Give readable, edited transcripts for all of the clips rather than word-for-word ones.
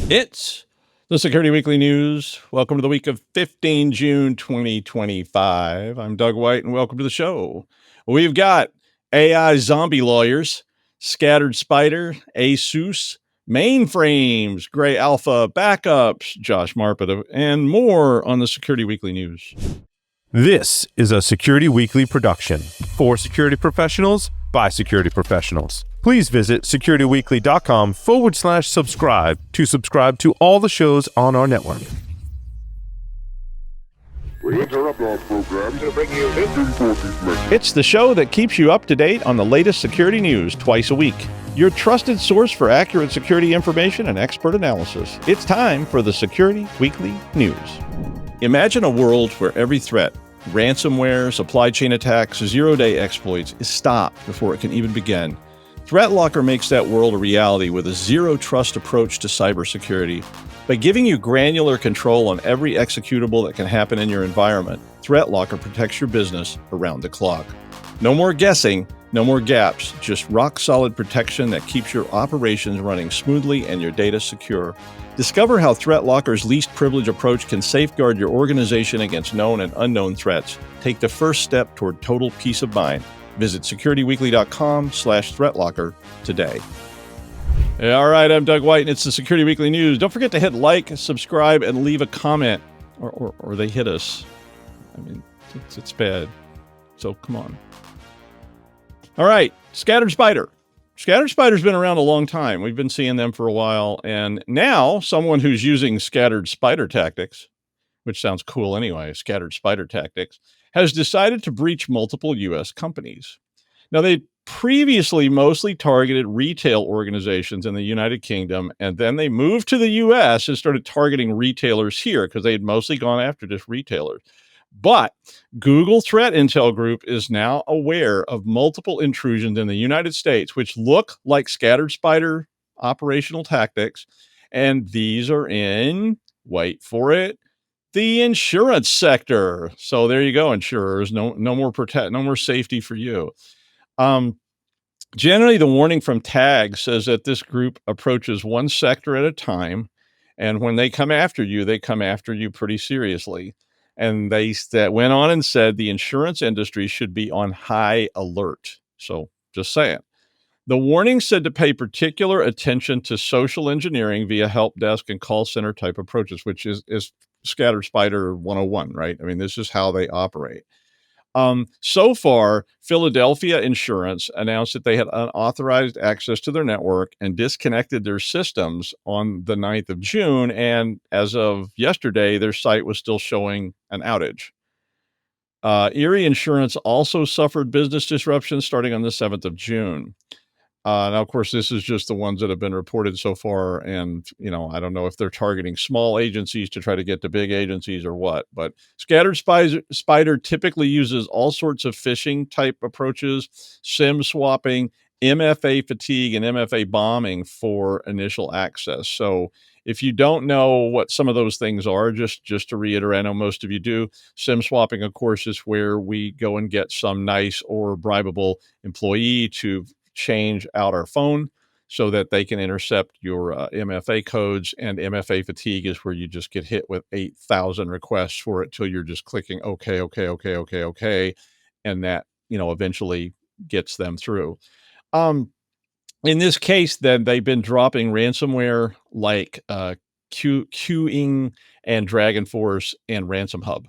It's the Security Weekly News. Welcome to the week of 15 June 2025. I'm Doug White, and welcome to the show. We've got AI zombie lawyers, Scattered Spider, ASUS, Mainframes, GrayAlpha, backups, Josh Marpet, and more on the Security Weekly News. This is a Security Weekly production for security professionals by security professionals. Please visit securityweekly.com/subscribe to subscribe to all the shows on our network. We interrupt our program to bring you this important message. It's the show that keeps you up to date on the latest security news twice a week. Your trusted source for accurate security information and expert analysis. It's time for the Security Weekly News. Imagine a world where every threat, ransomware, supply chain attacks, zero-day exploits, is stopped before it can even begin. ThreatLocker makes that world a reality with a zero-trust approach to cybersecurity. By giving you granular control on every executable that can happen in your environment, ThreatLocker protects your business around the clock. No more guessing, no more gaps, just rock-solid protection that keeps your operations running smoothly and your data secure. Discover how ThreatLocker's least privilege approach can safeguard your organization against known and unknown threats. Take the first step toward total peace of mind. Visit securityweekly.com/threatlocker today. All right, I'm Doug White, and it's the Security Weekly News. Don't forget to hit like, subscribe, and leave a comment, or they hit us. I mean, it's bad. So come on. All right, Scattered Spider. Scattered Spider's been around a long time. We've been seeing them for a while, and now someone who's using Scattered Spider tactics, which sounds cool anyway, Scattered Spider tactics, has decided to breach multiple U.S. companies. Now, they previously mostly targeted retail organizations in the United Kingdom, and then they moved to the U.S. and started targeting retailers here because they had mostly gone after just retailers. But Google Threat Intel Group is now aware of multiple intrusions in the United States, which look like Scattered Spider operational tactics. And these are in, wait for it, the insurance sector. So there you go, insurers. No more safety for you. Generally, the warning from TAG says that this group approaches one sector at a time. And when they come after you pretty seriously. And they went on and said the insurance industry should be on high alert. So just saying. The warning said to pay particular attention to social engineering via help desk and call center type approaches, which is Scattered Spider 101, right? I mean, this is how they operate. So far, Philadelphia Insurance announced that they had unauthorized access to their network and disconnected their systems on the 9th of June. And as of yesterday, their site was still showing an outage. Erie Insurance also suffered business disruptions starting on the 7th of June. Now, of course, this is just the ones that have been reported so far. And, I don't know if they're targeting small agencies to try to get to big agencies or what. But Scattered Spider typically uses all sorts of phishing type approaches, SIM swapping, MFA fatigue, and MFA bombing for initial access. So if you don't know what some of those things are, just to reiterate, I know most of you do. SIM swapping, of course, is where we go and get some nice or bribable employee to change out our phone so that they can intercept your MFA codes. And MFA fatigue is where you just get hit with 8,000 requests for it till you're just clicking okay. And that, eventually gets them through. In this case, then they've been dropping ransomware like Queuing and DragonForce and Ransom Hub.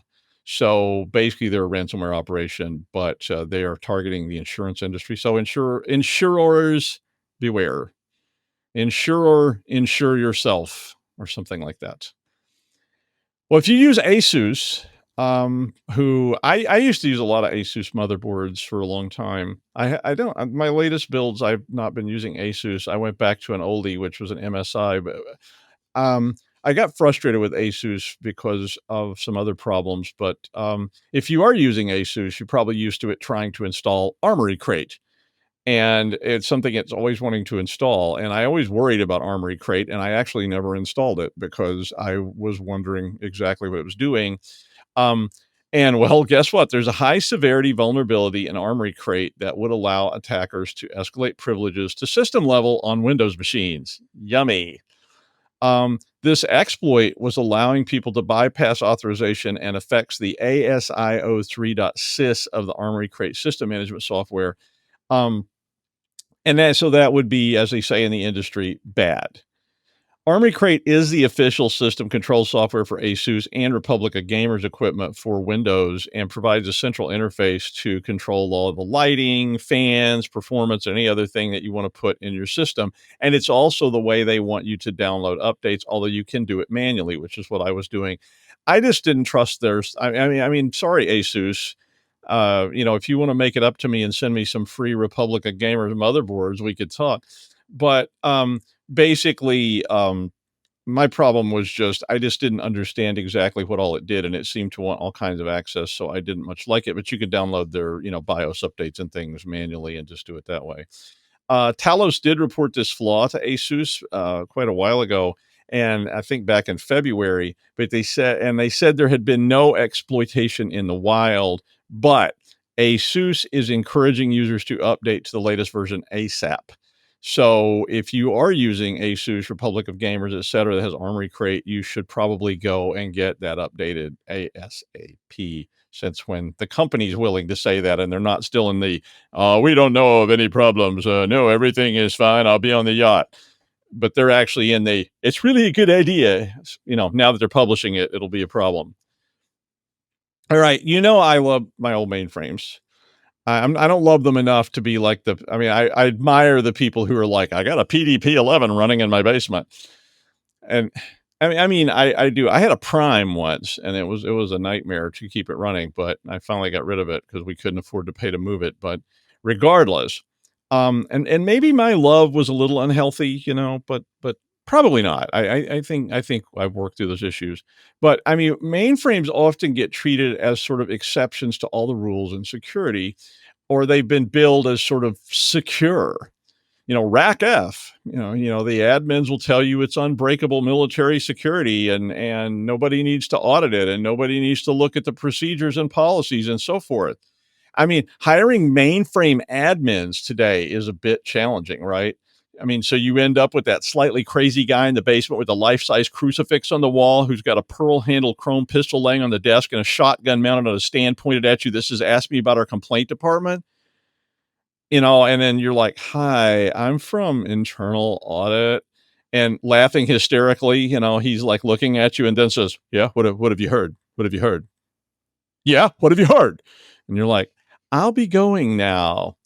So basically, they're a ransomware operation, but they are targeting the insurance industry. So insurers, beware. Insure yourself, or something like that. Well, if you use ASUS, who I used to use a lot of ASUS motherboards for a long time. I don't. My latest builds, I've not been using ASUS. I went back to an oldie, which was an MSI, but I got frustrated with ASUS because of some other problems, but if you are using ASUS, you're probably used to it trying to install Armory Crate. And it's something it's always wanting to install. And I always worried about Armory Crate, and I actually never installed it because I was wondering exactly what it was doing. And well, guess what? There's a high severity vulnerability in Armory Crate that would allow attackers to escalate privileges to system level on Windows machines. Yummy. This exploit was allowing people to bypass authorization and affects the ASIO3.sys of the Armory Crate system management software. So that would be, as they say in the industry, bad. Armory Crate is the official system control software for ASUS and Republica Gamers equipment for Windows and provides a central interface to control all the lighting, fans, performance, any other thing that you want to put in your system. And it's also the way they want you to download updates, although you can do it manually, which is what I was doing. I just didn't trust theirs. I mean, sorry, ASUS. If you want to make it up to me and send me some free Republica Gamers motherboards, we could talk. But basically, my problem was I just didn't understand exactly what all it did, and it seemed to want all kinds of access, so I didn't much like it. But you could download their, BIOS updates and things manually and just do it that way. Talos did report this flaw to ASUS quite a while ago, and I think back in February. But they said there had been no exploitation in the wild, but ASUS is encouraging users to update to the latest version ASAP. So if you are using ASUS, Republic of Gamers, etc., that has Armory Crate, you should probably go and get that updated ASAP. Since when the company's willing to say that, and they're not still in the we don't know of any problems. No, everything is fine. I'll be on the yacht. But they're actually in it's really a good idea. Now that they're publishing it, it'll be a problem. All right. I love my old mainframes. I don't love them enough to be like I admire the people who are like, I got a PDP-11 running in my basement. And I do. I had a Prime once, and it was a nightmare to keep it running, but I finally got rid of it because we couldn't afford to pay to move it. But regardless, and maybe my love was a little unhealthy, but probably not. I think I've worked through those issues. But I mean, mainframes often get treated as sort of exceptions to all the rules in security, or they've been billed as sort of secure. Rack F, the admins will tell you it's unbreakable military security and nobody needs to audit it and nobody needs to look at the procedures and policies and so forth. I mean, hiring mainframe admins today is a bit challenging, right? I mean, so you end up with that slightly crazy guy in the basement with a life-size crucifix on the wall who's got a pearl-handled chrome pistol laying on the desk and a shotgun mounted on a stand pointed at you. This is ask me about our complaint department. And then you're like, hi, I'm from internal audit, and laughing hysterically, he's like looking at you and then says, yeah, what have you heard? What have you heard? Yeah, what have you heard? And you're like, I'll be going now.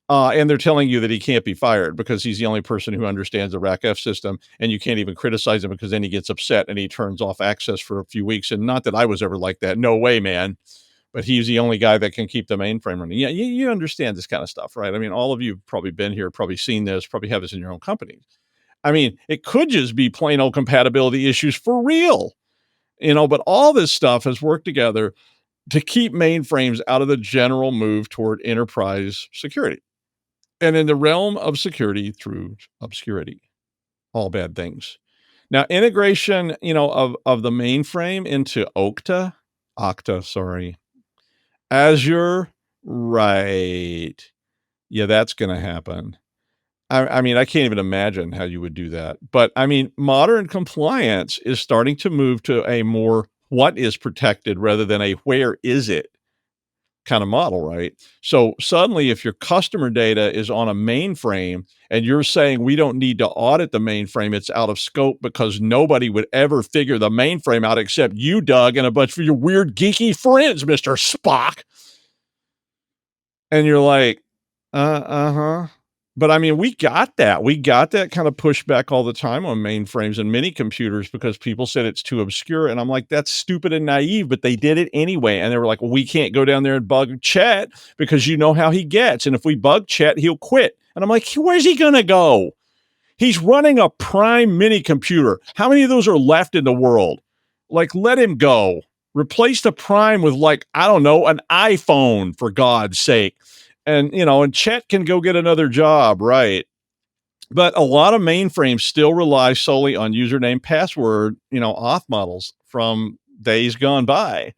And they're telling you that he can't be fired because he's the only person who understands the RACF system, and you can't even criticize him because then he gets upset and he turns off access for a few weeks. And not that I was ever like that. No way, man. But he's the only guy that can keep the mainframe running. Yeah, you understand this kind of stuff, right? I mean, all of you have probably been here, probably seen this, probably have this in your own companies. I mean, it could just be plain old compatibility issues for real, but all this stuff has worked together to keep mainframes out of the general move toward enterprise security. And in the realm of security through obscurity, all bad things. Now, integration, of the mainframe into Okta, Azure, right. Yeah, that's going to happen. I mean, I can't even imagine how you would do that. But I mean, modern compliance is starting to move to a more what is protected rather than a where is it kind of model, right? So suddenly, if your customer data is on a mainframe and you're saying we don't need to audit the mainframe, it's out of scope because nobody would ever figure the mainframe out except you, Doug, and a bunch of your weird geeky friends, Mr. Spock. And you're like, uh-huh. But I mean, we got that. We got that kind of pushback all the time on mainframes and mini computers because people said it's too obscure. And I'm like, that's stupid and naive, but they did it anyway. And they were like, well, we can't go down there and bug Chet because you know how he gets. And if we bug Chet, he'll quit. And I'm like, where's he going to go? He's running a prime mini computer. How many of those are left in the world? Like, let him go. Replace the prime with I don't know, an iPhone, for God's sake. And, and Chet can go get another job, right? But a lot of mainframes still rely solely on username, password, auth models from days gone by.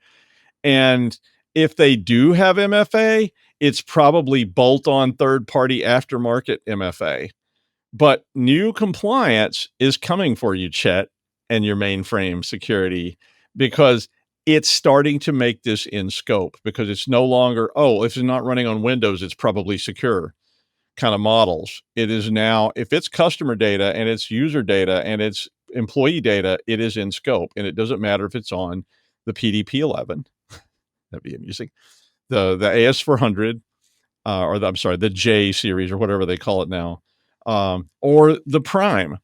And if they do have MFA, it's probably bolt-on third-party aftermarket MFA. But new compliance is coming for you, Chet, and your mainframe security, because it's starting to make this in scope, because it's no longer, oh, if it's not running on Windows, it's probably secure kind of models. It is now, if it's customer data and it's user data and it's employee data, it is in scope. And it doesn't matter if it's on the PDP-11, that'd be amusing, the AS400, I'm sorry, the J series or whatever they call it now, or the Prime,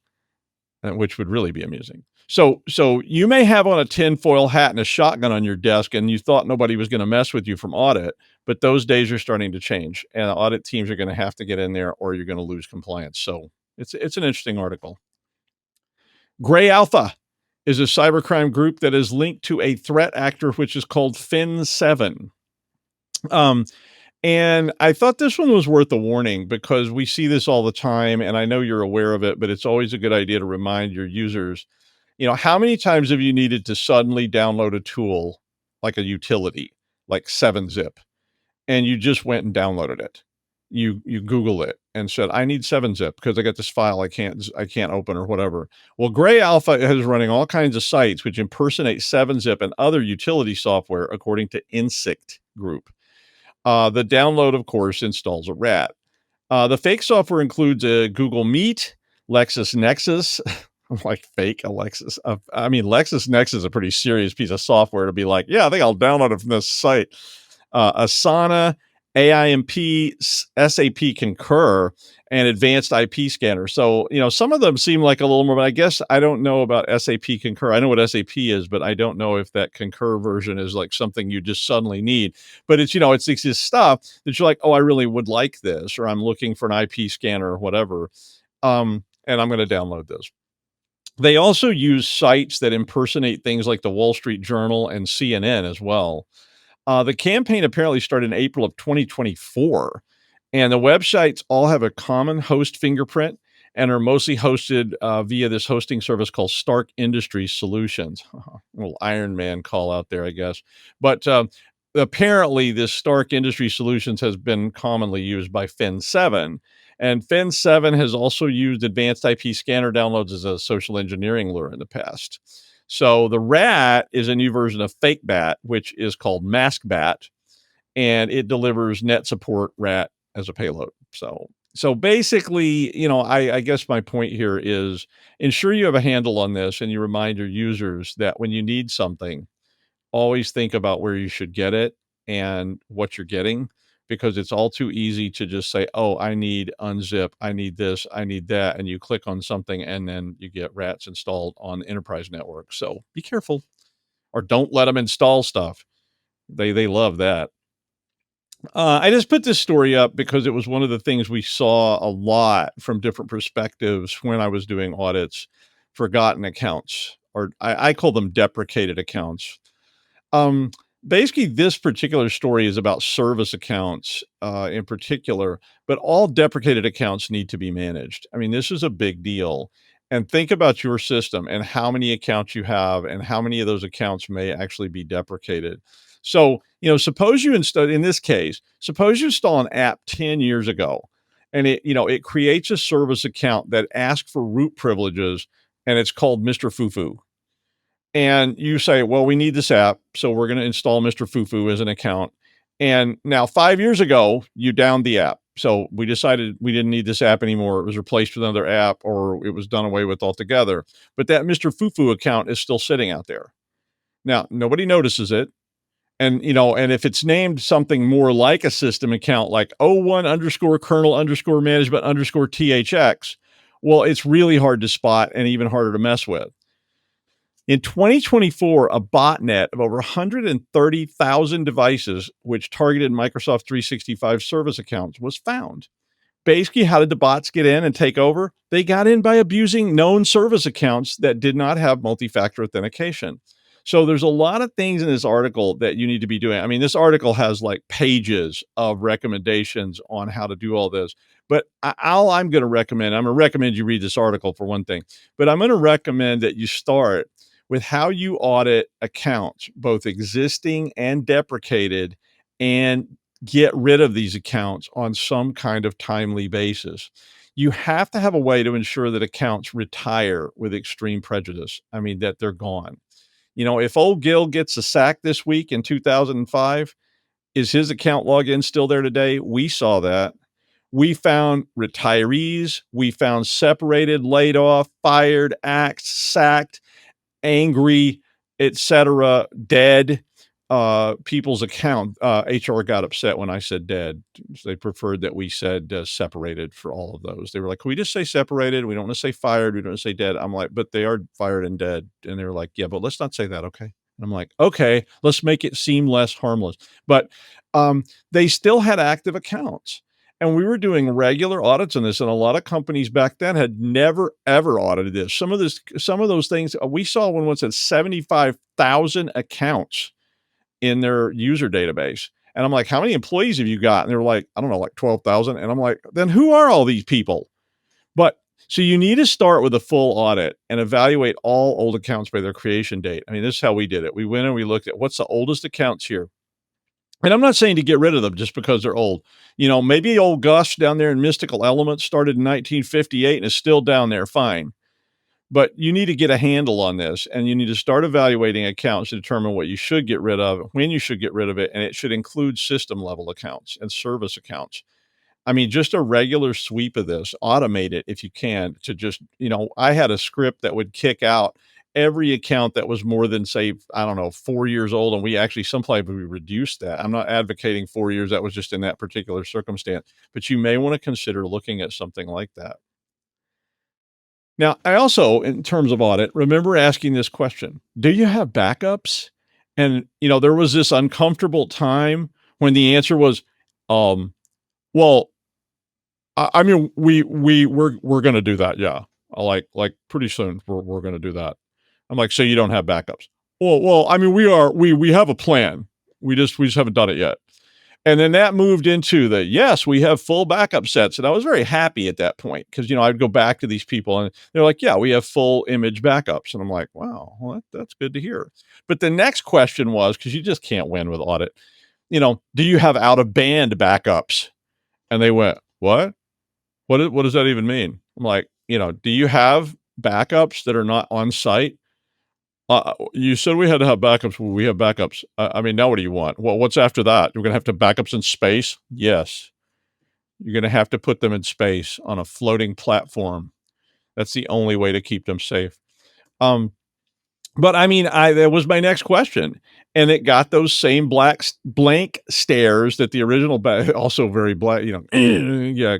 which would really be amusing. So you may have on a tinfoil hat and a shotgun on your desk, and you thought nobody was going to mess with you from audit, but those days are starting to change, and audit teams are going to have to get in there, or you're going to lose compliance. So it's an interesting article. GrayAlpha is a cybercrime group that is linked to a threat actor which is called Fin7. And I thought this one was worth a warning because we see this all the time, and I know you're aware of it, but it's always a good idea to remind your users, how many times have you needed to suddenly download a tool like a utility, like 7-zip, and you just went and downloaded it? You Google it and said, I need 7-zip because I got this file I can't open or whatever. Well, GrayAlpha is running all kinds of sites which impersonate 7-zip and other utility software, according to Insect Group. The download, of course, installs a rat. The fake software includes a Google Meet, LexisNexis. I'm like, fake Alexis. LexisNexis is a pretty serious piece of software to be like, yeah, I think I'll download it from this site. Asana, AIMP, SAP Concur, and Advanced IP Scanner. So, some of them seem like a little more, but I guess I don't know about SAP Concur. I know what SAP is, but I don't know if that Concur version is like something you just suddenly need. But it's this stuff that you're like, oh, I really would like this, or I'm looking for an IP scanner or whatever. And I'm going to download this. They also use sites that impersonate things like the Wall Street Journal and CNN as well. The campaign apparently started in April of 2024, and the websites all have a common host fingerprint and are mostly hosted via this hosting service called Stark Industries Solutions. A little Iron Man call out there, I guess. But apparently, this Stark Industries Solutions has been commonly used by Fin7. And Fin7 has also used advanced IP scanner downloads as a social engineering lure in the past. So the rat is a new version of Fake Bat, which is called Mask Bat, and it delivers net support rat as a payload. So basically, I guess my point here is ensure you have a handle on this and you remind your users that when you need something, always think about where you should get it and what you're getting, because it's all too easy to just say, oh, I need unzip, I need this, I need that. And you click on something and then you get rats installed on the enterprise network. So be careful, or don't let them install stuff. They love that. I just put this story up because it was one of the things we saw a lot from different perspectives when I was doing audits. Forgotten accounts, or I call them deprecated accounts. Um, Basically, this particular story is about service accounts in particular, but all deprecated accounts need to be managed. I mean, this is a big deal. And think about your system and how many accounts you have and how many of those accounts may actually be deprecated. So, suppose you install, in this case, suppose you install an app 10 years ago and it creates a service account that asks for root privileges, and it's called Mr. Fufu. And you say, well, we need this app, so we're going to install Mr. Fufu as an account. And now 5 years ago, you downed the app. So we decided we didn't need this app anymore. It was replaced with another app, or it was done away with altogether. But that Mr. Fufu account is still sitting out there. Now, nobody notices it. And, and if it's named something more like a system account, like O1 _ kernel _ management _ THX, well, it's really hard to spot and even harder to mess with. In 2024, a botnet of over 130,000 devices, which targeted Microsoft 365 service accounts, was found. Basically, how did the bots get in and take over? They got in by abusing known service accounts that did not have multi-factor authentication. So there's a lot of things in this article that you need to be doing. I mean, this article has like pages of recommendations on how to do all this. But all I'm going to recommend you read this article for one thing. But I'm going to recommend that you start with how you audit accounts, both existing and deprecated, and get rid of these accounts on some kind of timely basis. you have to have a way to ensure that accounts retire with extreme prejudice. I mean, that they're gone. If old Gil gets a sack this week in 2005, is his account login still there today? We saw that. We found retirees. We found separated, laid off, fired, axed, sacked, angry, etc., dead people's account. HR got upset when I said dead. They preferred that we said separated for all of those. They were like, can we just say separated? We don't want to say fired. We don't want to say dead. I'm like, but they are fired and dead. And they were like, yeah, but let's not say that. Okay. And I'm like, okay, let's make it seem less harmless. But they still had active accounts. And we were doing regular audits on this, and a lot of companies back then had never ever audited this. Some of those things we saw when one said 75,000 accounts in their user database. And I'm like, how many employees have you got? And they were like, I don't know, like 12,000. And I'm like, then who are all these people? But so you need to start with a full audit and evaluate all old accounts by their creation date. I mean, this is how we did it. We went and we looked at what's the oldest accounts here. And I'm not saying to get rid of them just because they're old. Maybe old Gus down there in Mystical Elements started in 1958 and is still down there. Fine. But you need to get a handle on this, and you need to start evaluating accounts to determine what you should get rid of, when you should get rid of it, and it should include system level accounts and service accounts. I mean, just a regular sweep of this, automate it if you can, to just, I had a script that would kick out every account that was more than, say, I don't know, 4 years old. And we actually, we reduced that. I'm not advocating 4 years. That was just in that particular circumstance, but you may want to consider looking at something like that. Now, I also, in terms of audit, remember asking this question: do you have backups? And, there was this uncomfortable time when the answer was, well, I mean, we're going to do that. Yeah. Like pretty soon we're going to do that. I'm like, so you don't have backups? Well, I mean, we have a plan. We just haven't done it yet. And then that moved into yes, we have full backup sets. And I was very happy at that point because, I'd go back to these people and they're like, yeah, we have full image backups. And I'm like, wow, well, that's good to hear. But the next question was, because you just can't win with audit, do you have out of band backups? And they went, what? What does that even mean? I'm like, do you have backups that are not on site? You said we had to have backups. Well, we have backups. I mean, now what do you want? Well, what's after that? We're going to have to have backups in space? Yes. You're going to have to put them in space on a floating platform. That's the only way to keep them safe. But I mean, that was my next question. And it got those same blank stares that the original, also very black, yeah.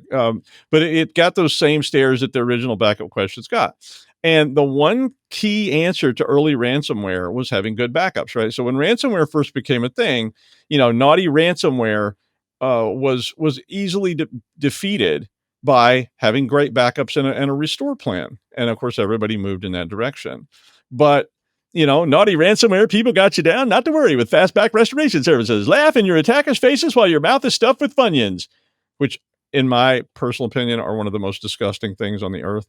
But it got those same stares that the original backup questions got. And the one key answer to early ransomware was having good backups, right? So when ransomware first became a thing, naughty ransomware was easily defeated by having great backups and a restore plan. And of course, everybody moved in that direction. But naughty ransomware people got you down. Not to worry, with fastback restoration services. Laugh in your attacker's faces while your mouth is stuffed with Funyuns, which, in my personal opinion, are one of the most disgusting things on the earth.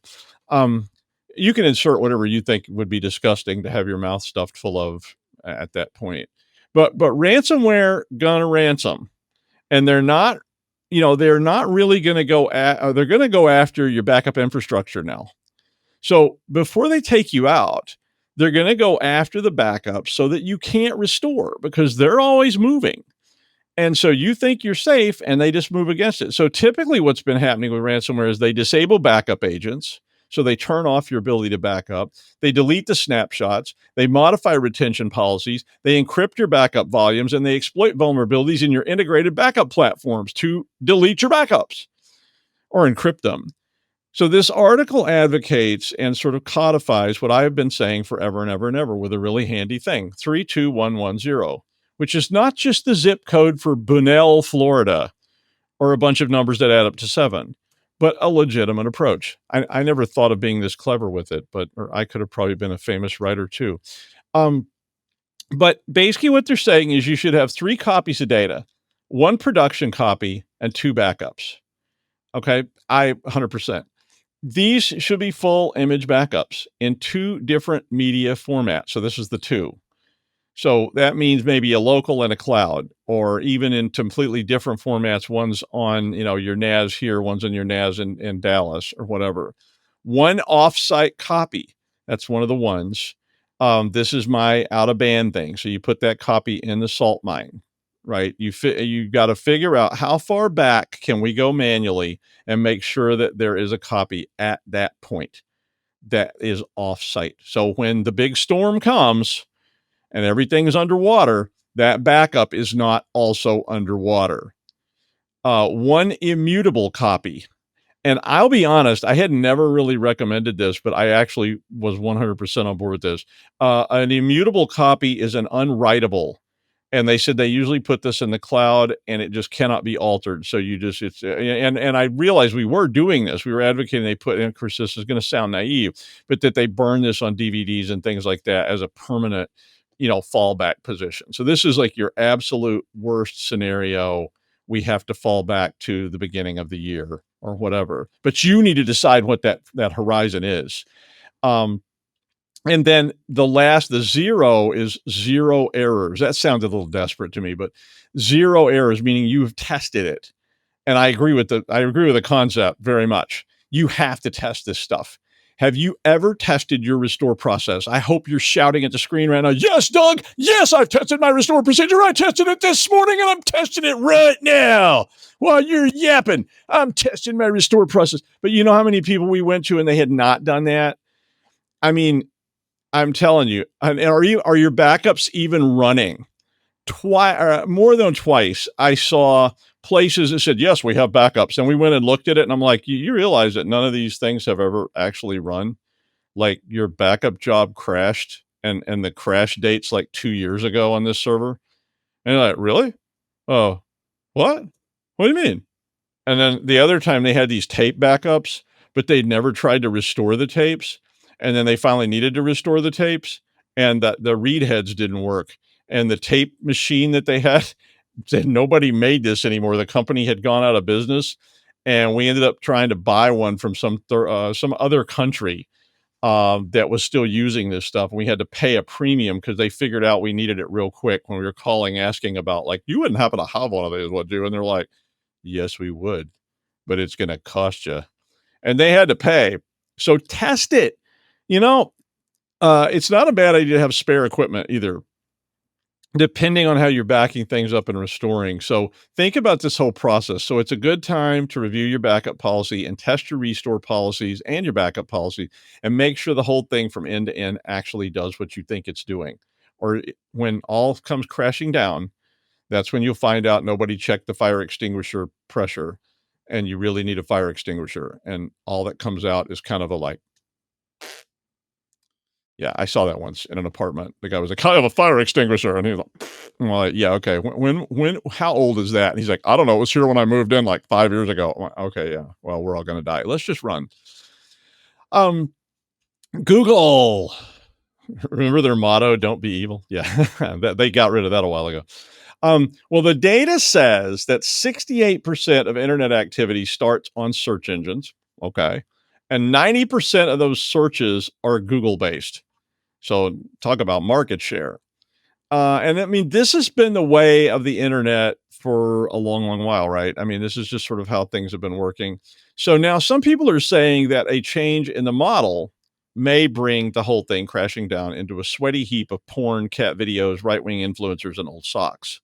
You can insert whatever you think would be disgusting to have your mouth stuffed full of at that point. But ransomware gonna ransom, and they're not really going to go they're going to go after your backup infrastructure now. So before they take you out, they're going to go after the backup so that you can't restore because they're always moving. And so you think you're safe and they just move against it. So typically what's been happening with ransomware is they disable backup agents. So they turn off your ability to back up. They delete the snapshots. They modify retention policies. They encrypt your backup volumes, and they exploit vulnerabilities in your integrated backup platforms to delete your backups or encrypt them. So this article advocates and sort of codifies what I've been saying forever and ever and ever with a really handy thing, 32110, which is not just the zip code for Bunnell, Florida, or a bunch of numbers that add up to 7. But a legitimate approach. I never thought of being this clever with it, or I could have probably been a famous writer too. But basically what they're saying is you should have 3 copies of data, 1 production copy and 2 backups. Okay. 100%. These should be full image backups in 2 different media formats. So this is the 2. So that means maybe a local and a cloud, or even in completely different formats. One's on, your NAS here, one's on your NAS in Dallas or whatever. One offsite copy. That's one of the ones. This is my out of band thing. So you put that copy in the salt mine, right? You got to figure out how far back can we go manually and make sure that there is a copy at that point that is offsite. So when the big storm comes and everything is underwater, that backup is not also underwater. One immutable copy. And I'll be honest, I had never really recommended this, but I actually was 100% on board with this. An immutable copy is an unwritable. And they said they usually put this in the cloud and it just cannot be altered. So and I realized we were doing this. We were advocating they put in, of course, this is going to sound naive, but that they burn this on DVDs and things like that as a permanent, fallback position. So this is like your absolute worst scenario. We have to fall back to the beginning of the year or whatever, but you need to decide what that horizon is. And then the zero is zero errors. That sounds a little desperate to me, but zero errors, meaning you've tested it. And I agree with the concept very much. You have to test this stuff. Have you ever tested your restore process? I hope you're shouting at the screen right now. Yes, Doug. Yes, I've tested my restore procedure. I tested it this morning and I'm testing it right now. While you're yapping, I'm testing my restore process. But you know how many people we went to and they had not done that? I mean, I'm telling you, and are your backups even running? More than twice, I saw places that said, yes, we have backups. And we went and looked at it and I'm like, you realize that none of these things have ever actually run? Like your backup job crashed and the crash date's like 2 years ago on this server. And you're like, really? Oh, what? What do you mean? And then the other time they had these tape backups, but they'd never tried to restore the tapes. And then they finally needed to restore the tapes and the read heads didn't work. And the tape machine that they had said nobody made this anymore. The company had gone out of business and we ended up trying to buy one from some other country that was still using this stuff. And we had to pay a premium because they figured out we needed it real quick when we were calling, asking about like, you wouldn't happen to have one of these, would you? And they're like, yes, we would, but it's going to cost you. And they had to pay. So test it. It's not a bad idea to have spare equipment either, depending on how you're backing things up and restoring. So think about this whole process. So it's a good time to review your backup policy and test your restore policies and your backup policy and make sure the whole thing from end to end actually does what you think it's doing. Or when all comes crashing down, that's when you'll find out nobody checked the fire extinguisher pressure and you really need a fire extinguisher. And all that comes out is kind of a like, yeah, I saw that once in an apartment. The guy was like, I have a fire extinguisher. And he was like, I'm like, yeah, okay. How old is that? And he's like, I don't know. It was here when I moved in like 5 years ago. I'm like, okay, yeah. Well, we're all going to die. Let's just run. Google. Remember their motto, don't be evil? Yeah, they got rid of that a while ago. Well, the data says that 68% of internet activity starts on search engines. Okay. And 90% of those searches are Google based. So talk about market share. And I mean, this has been the way of the internet for a long, long while, right? I mean, this is just sort of how things have been working. So now some people are saying that a change in the model may bring the whole thing crashing down into a sweaty heap of porn, cat videos, right-wing influencers, and old socks.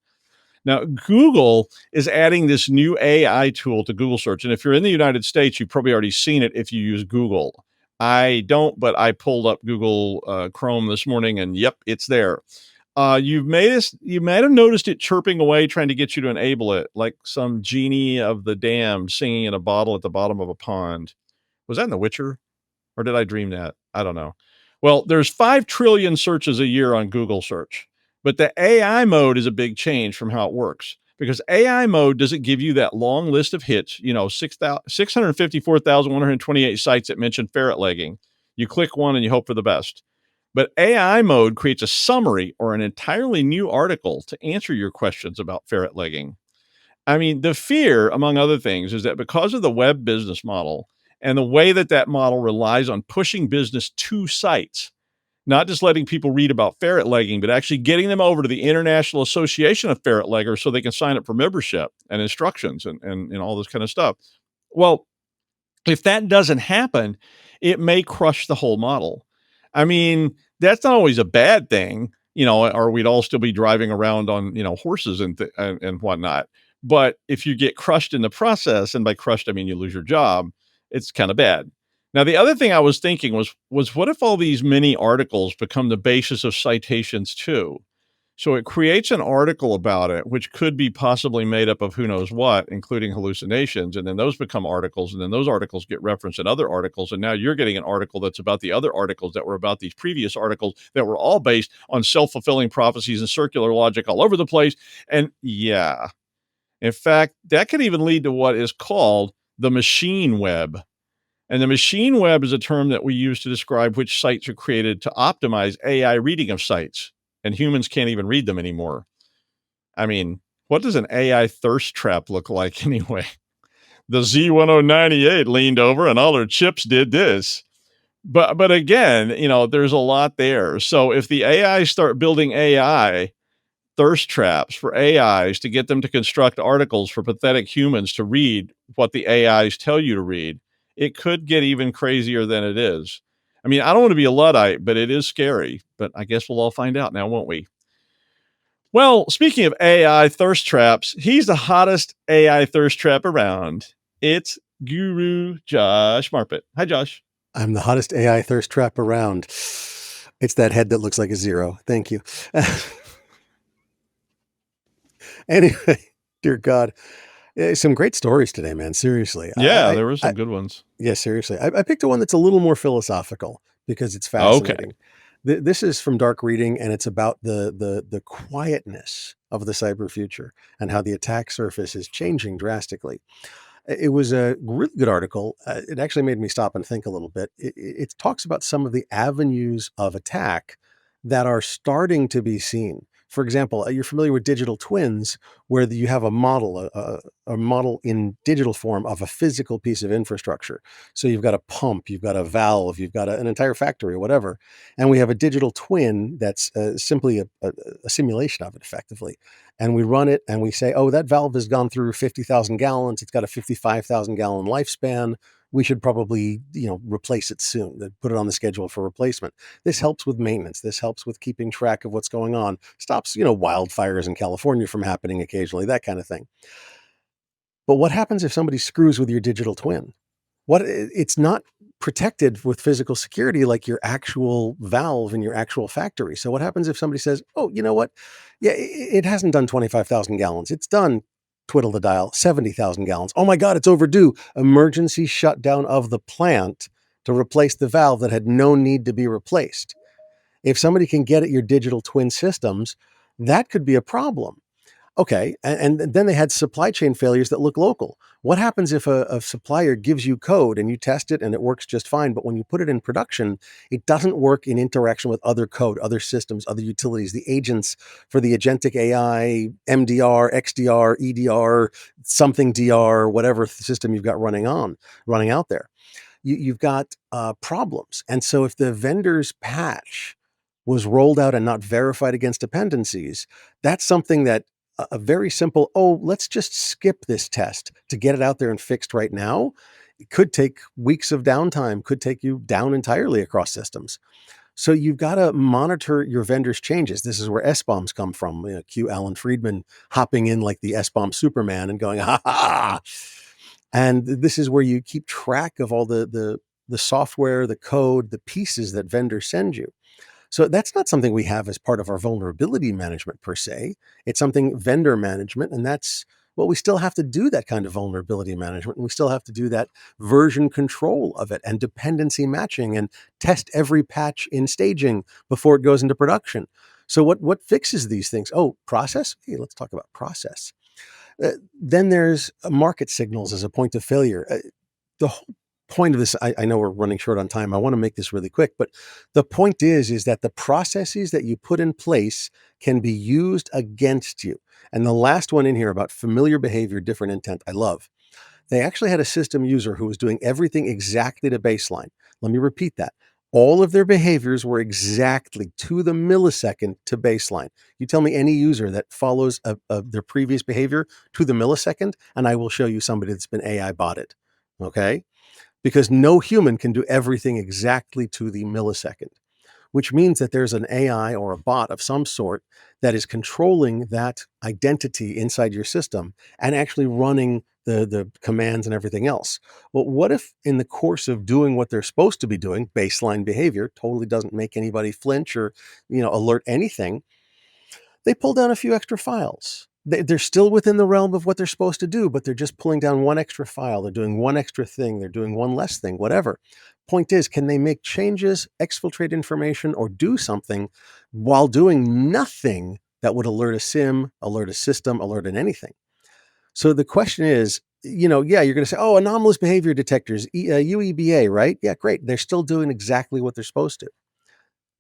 Now, Google is adding this new AI tool to Google search. And if you're in the United States, you've probably already seen it if you use Google. I don't, but I pulled up Google Chrome this morning and yep, it's there. You might have noticed it chirping away, trying to get you to enable it, like some genie of the damned singing in a bottle at the bottom of a pond. Was that in The Witcher? Or did I dream that? I don't know. Well, there's 5 trillion searches a year on Google search. But the AI mode is a big change from how it works because AI mode doesn't give you that long list of hits, 654,128 sites that mention ferret legging. You click one and you hope for the best. But AI mode creates a summary or an entirely new article to answer your questions about ferret legging. I mean, the fear, among other things, is that because of the web business model and the way that model relies on pushing business to sites, not just letting people read about ferret legging, but actually getting them over to the International Association of Ferret Leggers so they can sign up for membership and instructions and all this kind of stuff. Well, if that doesn't happen, it may crush the whole model. I mean, that's not always a bad thing, or we'd all still be driving around on, horses and whatnot. But if you get crushed in the process, and by crushed, I mean you lose your job, it's kind of bad. Now, the other thing I was thinking was what if all these mini articles become the basis of citations too? So it creates an article about it, which could be possibly made up of who knows what, including hallucinations. And then those become articles. And then those articles get referenced in other articles. And now you're getting an article that's about the other articles that were about these previous articles that were all based on self-fulfilling prophecies and circular logic all over the place. And yeah, in fact, that could even lead to what is called the machine web. And the machine web is a term that we use to describe which sites are created to optimize AI reading of sites. And humans can't even read them anymore. I mean, what does an AI thirst trap look like anyway? The Z1098 leaned over and all her chips did this. But again, there's a lot there. So if the AI start building AI thirst traps for AIs to get them to construct articles for pathetic humans to read what the AIs tell you to read, it could get even crazier than it is. I mean, I don't want to be a Luddite, but it is scary. But I guess we'll all find out now, won't we? Well, speaking of AI thirst traps, he's the hottest AI thirst trap around. It's Guru Josh Marpet. Hi, Josh. I'm the hottest AI thirst trap around. It's that head that looks like a zero. Thank you. Anyway, dear God. Some great stories today, man. Seriously. Yeah, there were some good ones. Yeah, seriously. I picked a one that's a little more philosophical because it's fascinating. Okay. This is from Dark Reading, and it's about the quietness of the cyber future and how the attack surface is changing drastically. It was a really good article. It actually made me stop and think a little bit. It talks about some of the avenues of attack that are starting to be seen. For example, you're familiar with digital twins, where you have a model, a model in digital form of a physical piece of infrastructure. So you've got a pump, you've got a valve, you've got an entire factory or whatever. And we have a digital twin that's simply a simulation of it effectively. And we run it and we say, oh, that valve has gone through 50,000 gallons. It's got a 55,000 gallon lifespan. We should probably, replace it soon, put it on the schedule for replacement. This helps with maintenance. This helps with keeping track of what's going on. Stops, wildfires in California from happening occasionally, that kind of thing. But what happens if somebody screws with your digital twin? It's not protected with physical security like your actual valve in your actual factory. So what happens if somebody says, oh, you know what? Yeah, it hasn't done 25,000 gallons. It's done, twiddle the dial, 70,000 gallons. Oh my God, it's overdue. Emergency shutdown of the plant to replace the valve that had no need to be replaced. If somebody can get at your digital twin systems, that could be a problem. Okay, and then they had supply chain failures that look local. What happens if a supplier gives you code and you test it and it works just fine, but when you put it in production, it doesn't work in interaction with other code, other systems, other utilities, the agents for the agentic AI, MDR, XDR, EDR, something DR, whatever system you've got running out there? You've got problems. And so if the vendor's patch was rolled out and not verified against dependencies, that's something that a very simple, let's just skip this test to get it out there and fixed right now. It could take weeks of downtime, could take you down entirely across systems. So you've got to monitor your vendor's changes. This is where SBOMs come from. Q Alan Friedman hopping in like the SBOM Superman and going, ha ha. And this is where you keep track of all the software, the code, the pieces that vendors send you. So that's not something we have as part of our vulnerability management per se. It's something vendor management, and we still have to do that kind of vulnerability management, and we still have to do that version control of it and dependency matching and test every patch in staging before it goes into production. So what fixes these things? Oh, process? Hey, let's talk about process. Then there's market signals as a point of failure. The whole point of this, I know we're running short on time. I want to make this really quick, but the point is that the processes that you put in place can be used against you. And the last one in here about familiar behavior, different intent, I love. They actually had a system user who was doing everything exactly to baseline. Let me repeat that. All of their behaviors were exactly to the millisecond to baseline. You tell me any user that follows their previous behavior to the millisecond, and I will show you somebody that's been AI botted. Okay? Because no human can do everything exactly to the millisecond, which means that there's an AI or a bot of some sort that is controlling that identity inside your system and actually running the commands and everything else. Well, what if in the course of doing what they're supposed to be doing, baseline behavior, totally doesn't make anybody flinch or, alert anything, they pull down a few extra files. They're still within the realm of what they're supposed to do, but they're just pulling down one extra file. They're doing one extra thing. They're doing one less thing, whatever. Point is, can they make changes, exfiltrate information, or do something while doing nothing that would alert a SIM, alert a system, alert an anything? So the question is, yeah, you're going to say, oh, anomalous behavior detectors, UEBA, right? Yeah, great. They're still doing exactly what they're supposed to.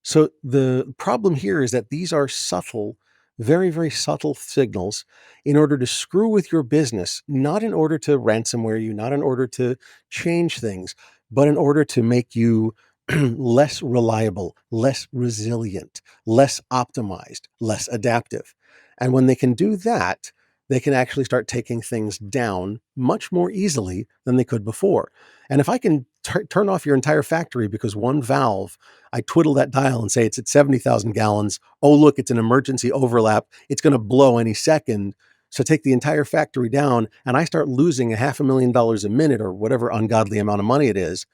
So the problem here is that these are subtle, very, very subtle signals in order to screw with your business, not in order to ransomware you, not in order to change things, but in order to make you less reliable, less resilient, less optimized, less adaptive. And when they can do that, they can actually start taking things down much more easily than they could before. And if I can turn off your entire factory because one valve, I twiddle that dial and say it's at 70,000 gallons. Oh, look, it's an emergency overlap. It's going to blow any second. So take the entire factory down and I start losing $500,000 a minute or whatever ungodly amount of money it is.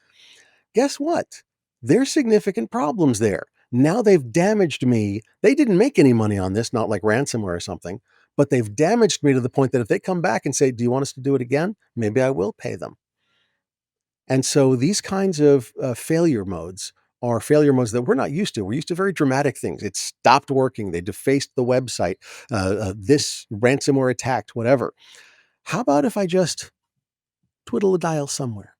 Guess what? There's significant problems there. Now they've damaged me. They didn't make any money on this, not like ransomware or something, but they've damaged me to the point that if they come back and say, do you want us to do it again? Maybe I will pay them. And so these kinds of failure modes are failure modes that we're not used to. We're used to very dramatic things. It stopped working. They defaced the website. This ransomware attacked, whatever. How about if I just twiddle a dial somewhere,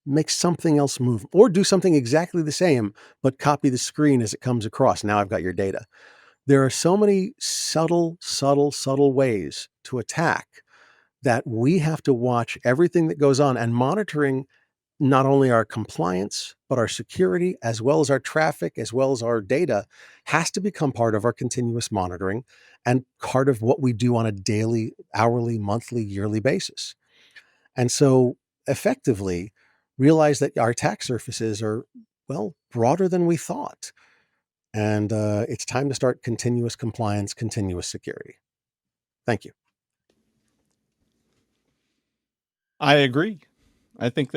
make something else move, or do something exactly the same, but copy the screen as it comes across? Now I've got your data. There are so many subtle ways to attack that we have to watch everything that goes on, and monitoring not only our compliance, but our security, as well as our traffic, as well as our data, has to become part of our continuous monitoring and part of what we do on a daily, hourly, monthly, yearly basis. And so effectively realize that our attack surfaces are, well, broader than we thought. And it's time to start continuous compliance, continuous security. Thank you. I agree. I think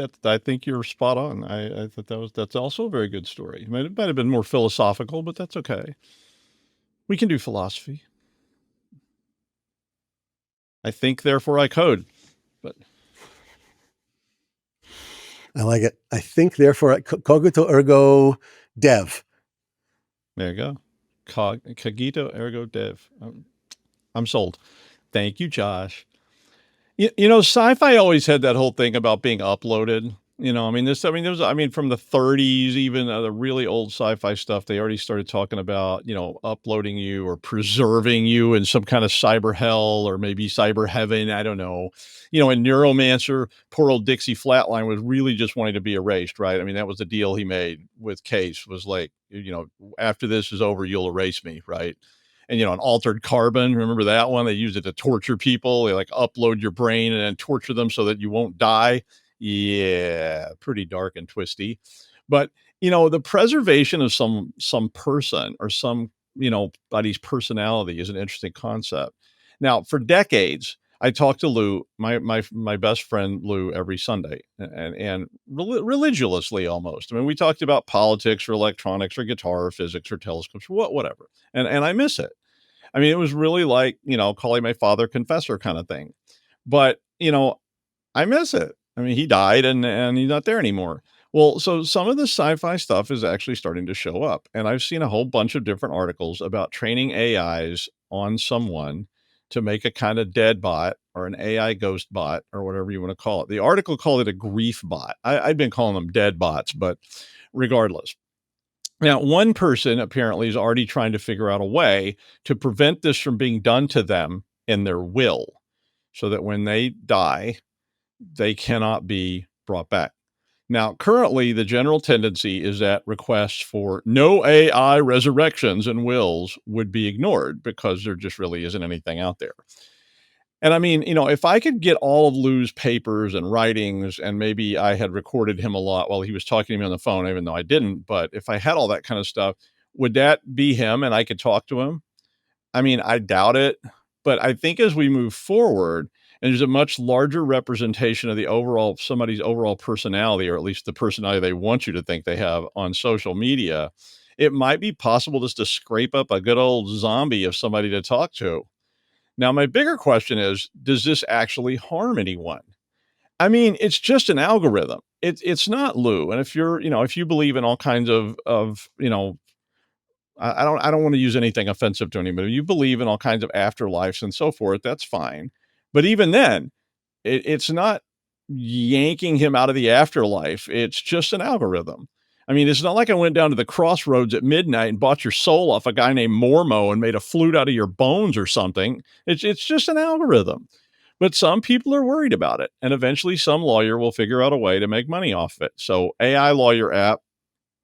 you're spot on. I thought that's also a very good story. It might have been more philosophical, but that's okay. We can do philosophy. I think, therefore I code. But I like it. I think, therefore, cogito ergo dev. There you go. Cogito ergo dev. I'm sold. Thank you, Josh. Sci-fi always had that whole thing about being uploaded. There was from the 30s, even the really old sci-fi stuff, they already started talking about, uploading you or preserving you in some kind of cyber hell or maybe cyber heaven. I don't know. In Neuromancer, poor old Dixie Flatline was really just wanting to be erased, right? That was the deal he made with Case, was like, after this is over, you'll erase me, right? And, an Altered Carbon, remember that one? They used it to torture people. They upload your brain and then torture them so that you won't die. Yeah, pretty dark and twisty. But, the preservation of some person or body's personality is an interesting concept. Now, for decades, I talked to Lou, my best friend Lou, every Sunday, and religiously almost. We talked about politics or electronics or guitar or physics or telescopes or whatever. And I miss it. It was really like, calling my father confessor kind of thing. But, I miss it. He died and he's not there anymore. Well, so some of the sci-fi stuff is actually starting to show up. And I've seen a whole bunch of different articles about training AIs on someone to make a kind of dead bot or an AI ghost bot or whatever you want to call it. The article called it a grief bot. I've been calling them dead bots, but regardless. Now, one person apparently is already trying to figure out a way to prevent this from being done to them in their will, so that when they die, they cannot be brought back. Now, currently, the general tendency is that requests for no AI resurrections and wills would be ignored because there just really isn't anything out there. And I mean, if I could get all of Lou's papers and writings, and maybe I had recorded him a lot while he was talking to me on the phone, even though I didn't, but if I had all that kind of stuff, would that be him and I could talk to him? I mean, I doubt it, but I think as we move forward and there's a much larger representation of the overall somebody's overall personality, or at least the personality they want you to think they have on social media, it might be possible just to scrape up a good old zombie of somebody to talk to. Now, my bigger question is, does this actually harm anyone? I mean, it's just an algorithm. It's not Lou. And if if you believe in all kinds of, I don't want to use anything offensive to anybody. You believe in all kinds of afterlives and so forth, that's fine. But even then, it's not yanking him out of the afterlife. It's just an algorithm. I mean, it's not like I went down to the crossroads at midnight and bought your soul off a guy named Mormo and made a flute out of your bones or something. It's just an algorithm. But some people are worried about it, and eventually some lawyer will figure out a way to make money off it. So AI lawyer app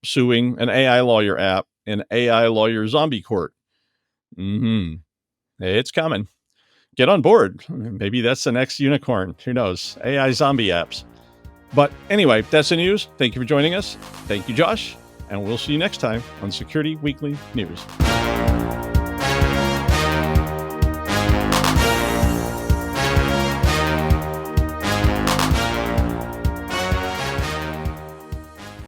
suing an AI lawyer app in AI lawyer zombie court. It's coming. Get on board. Maybe that's the next unicorn. Who knows? AI zombie apps. But anyway, that's the news. Thank you for joining us. Thank you, Josh. And we'll see you next time on Security Weekly News.